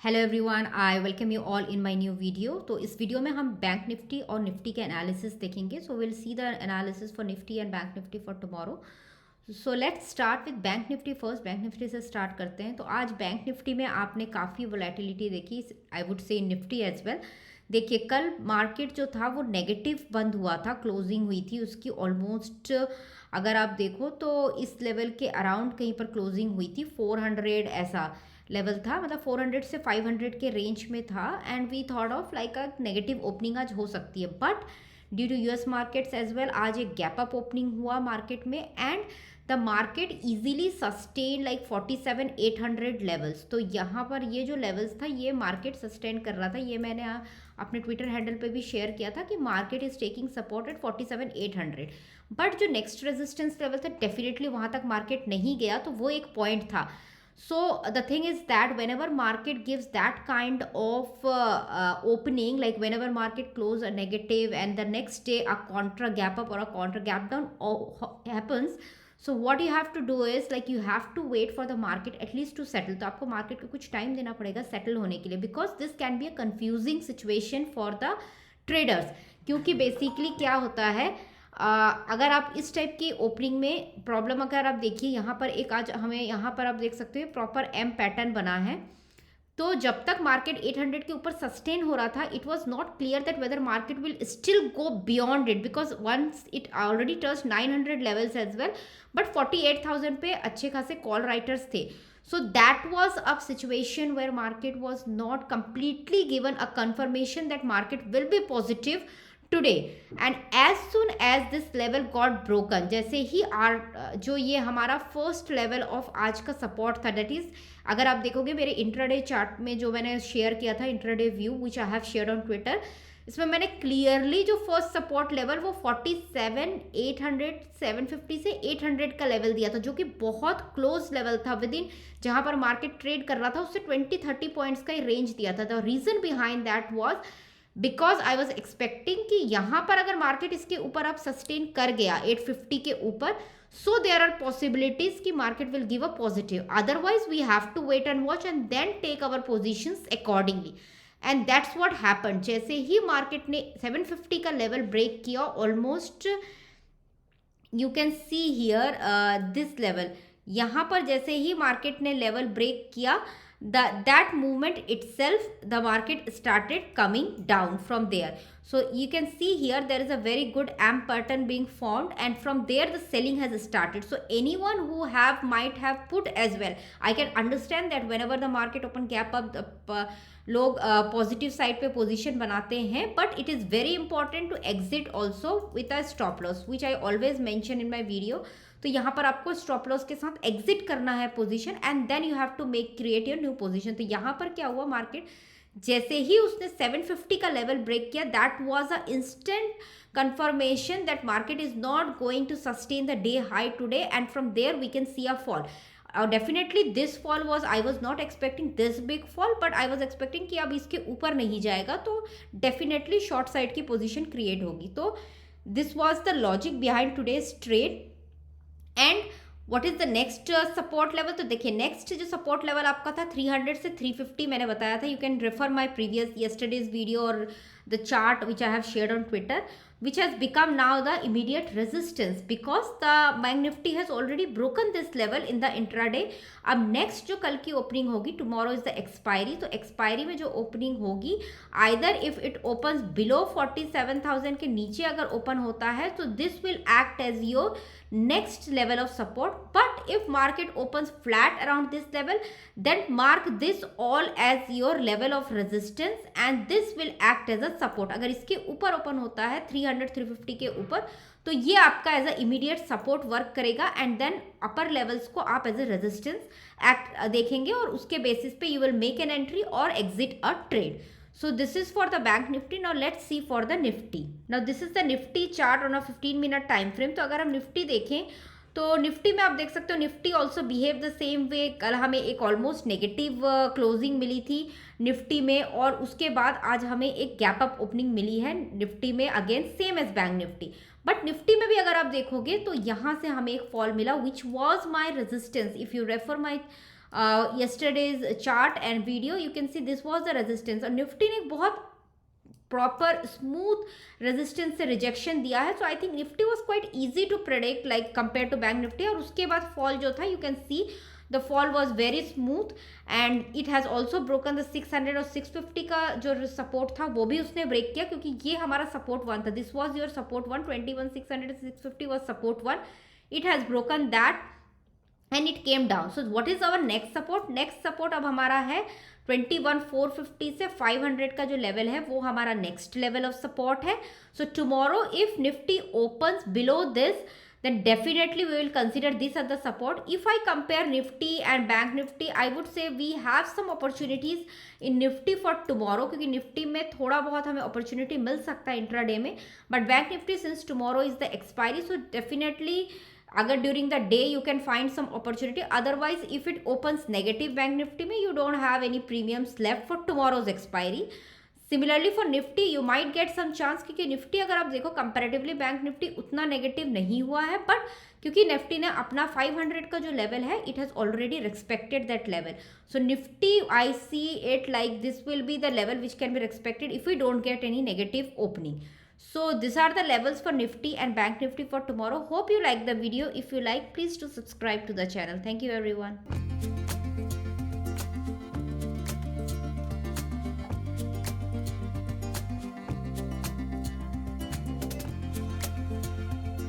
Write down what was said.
Hello everyone, I welcome you all in my new video. तो इस video में हम बैंक निफ्टी और निफ्टी के एनालिसिस देखेंगे। So will see the analysis for Nifty and bank Nifty for tomorrow. So let's start with bank Nifty first. Bank Nifty से start करते हैं। तो आज बैंक निफ्टी में आपने काफ़ी वोलेटिलिटी देखी, I would say Nifty as well. देखिए, कल मार्केट जो था वो नेगेटिव बंद हुआ था, क्लोजिंग हुई थी उसकी ऑलमोस्ट, अगर आप देखो तो इस लेवल के अराउंड कहीं पर क्लोजिंग हुई थी। 400 ऐसा लेवल था, मतलब 400 से 500 के रेंज में था। And we thought of like a negative opening आज हो सकती है, but due to US markets as well आज एक गैप अप ओपनिंग हुआ मार्केट में and the market easily sustain like 47,800 levels. तो यहाँ पर ये जो लेवल्स था ये मार्केट सस्टेन कर रहा था। ये मैंने अपने ट्विटर हैंडल पे भी शेयर किया था कि market is taking support at 47,800। But जो नेक्स्ट रेजिस्टेंस लेवल था डेफिनेटली वहाँ तक मार्केट नहीं गया, तो वो एक पॉइंट था। So the thing is that whenever market gives that kind of opening, like whenever market close a negative and the next day a contra gap up or a contra gap down happens, so what you have to do is like you have to wait for the market at least to settle. तो आपको market को कुछ time देना पड़ेगा settle होने के लिए, because this can be a confusing situation for the traders. क्योंकि बेसिकली क्या होता है, अगर आप इस टाइप की ओपनिंग में प्रॉब्लम, अगर आप देखिए यहाँ पर एक आज हमें यहाँ पर आप देख सकते हो प्रॉपर एम पैटर्न बना है। तो जब तक मार्केट 800 के ऊपर सस्टेन हो रहा था, it was not clear that whether market will still go beyond it, because once it already touch 900 levels as well, but 48,000 पे अच्छे खासे कॉल राइटर्स थे। So that was a situation where market was not completely given a confirmation that market will be positive today. And as soon as this level got broken, जैसे ही जो ये हमारा first level of आज का support था, that is अगर आप देखोगे मेरे इंट्राडे चार्ट में जो मैंने शेयर किया था, intraday view which I have share on Twitter, इसमें मैंने क्लियरली जो फर्स्ट सपोर्ट लेवल वो 47,800 750 से 800 का लेवल दिया था, जो कि बहुत क्लोज लेवल था विद इन, जहां पर मार्केट ट्रेड कर रहा था उससे 20-30 पॉइंट्स का ही रेंज दिया था। The reason behind that was because I was expecting कि यहाँ पर अगर मार्केट इसके ऊपर आप सस्टेन कर गया 850 के ऊपर, सो देयर आर पॉसिबिलिटीज कि market will give a positive. Otherwise we have to wait and watch and then take our positions accordingly. And that's what happened. जैसे ही मार्केट ने 750 का लेवल ब्रेक किया, almost you can see here this level, यहाँ पर जैसे ही market ने लेवल ब्रेक किया, that movement itself the market started coming down from there. So you can see here there is a very good amp pattern being formed, and from there the selling has started. So anyone who might have put as well, I can understand that whenever the market open gap up, लोग positive side पे position बनाते हैं, but it is very important to exit also with a stop loss which I always mention in my video. तो यहाँ पर आपको stop loss के साथ एग्जिट करना है position and then you have to make create your new position. तो यहाँ पर क्या हुआ, मार्केट जैसे ही उसने 750 का लेवल ब्रेक किया, that was a instant confirmation that market is not going to sustain the day high today, and from there we can see a fall. Definitely this fall was, I was not expecting this big fall, but I was expecting कि अब इसके ऊपर नहीं जाएगा तो definitely short side की position create होगी। तो this was the logic behind today's trade। And what is the next support level, तो देखिए नेक्स्ट जो सपोर्ट लेवल आपका था 300 से 350 मैंने बताया था। You can refer my previous yesterday's video और the chart which I have shared on Twitter, which has become now the immediate resistance because the bank nifty has already broken this level in the intraday। अब next जो कल की opening होगी, tomorrow is the expiry, तो expiry में जो opening होगी, either if it opens below 47,000 के नीचे अगर ओपन होता है तो this will act as your next level of support, but if market opens flat around this level, then mark this all as your level of resistance and this will act as a support। अगर इसके ऊपर open होता है 300-350 के ऊपर, तो ये आपका as a immediate support work करेगा एंड देन अपर लेवल्स को आप एज अ रेजिस्टेंस एक्ट देखेंगे और उसके बेसिस पे you will make an entry और exit a trade. So this is for the bank nifty. Now let's see for the nifty. Now this is the nifty chart on a 15-minute time frame। तो अगर हम Nifty देखें तो Nifty में आप देख सकते हो Nifty also behave the same way. कल हमें एक ऑलमोस्ट नेगेटिव क्लोजिंग मिली थी निफ्टी में, और उसके बाद आज हमें एक गैप अप ओपनिंग मिली है निफ्टी में, again same as Bank Nifty. But Nifty में भी अगर आप देखोगे तो यहाँ से हमें एक फॉल मिला which was my resistance. If you refer my yesterday's chart and video, you can see this was the resistance, और निफ्टी ने बहुत प्रॉपर स्मूथ रेजिस्टेंस से रिजेक्शन दिया है. So I think Nifty was quite easy to predict like compare to bank Nifty. और उसके बाद fall जो था, you can see the fall was very smooth and it has also broken the 600 और 650 का जो सपोर्ट था वो भी उसने ब्रेक किया, क्योंकि ये हमारा सपोर्ट वन था. This was your support one, 21,600 650 was support one. It has broken that and it came down. So what is our next support? Next support अब हमारा है 21,450 से 500 का जो लेवल है वो हमारा नेक्स्ट लेवल ऑफ सपोर्ट है. So tomorrow if Nifty opens below this, then definitely we will consider this as the support. If I compare Nifty and Bank Nifty, I would say we have some opportunities in Nifty for tomorrow, क्योंकि Nifty में थोड़ा बहुत हमें opportunity मिल सकता है intraday में. But bank Nifty since tomorrow is the expiry, so definitely अगर during the day you can find some opportunity. Otherwise if it opens negative bank Nifty में, you don't have any premiums left for tomorrow's expiry. Similarly for Nifty you might get some chance, क्योंकि Nifty अगर आप देखो comparatively bank Nifty उतना negative नहीं हुआ है, but क्योंकि निफ्टी ने अपना 500 का जो लेवल है it has already respected that level. So Nifty I see it like this will be the level which can be respected if we don't get any negative opening. So these are the levels for Nifty and Bank Nifty for tomorrow. Hope you like the video. If you like, please do subscribe to the channel. Thank you everyone.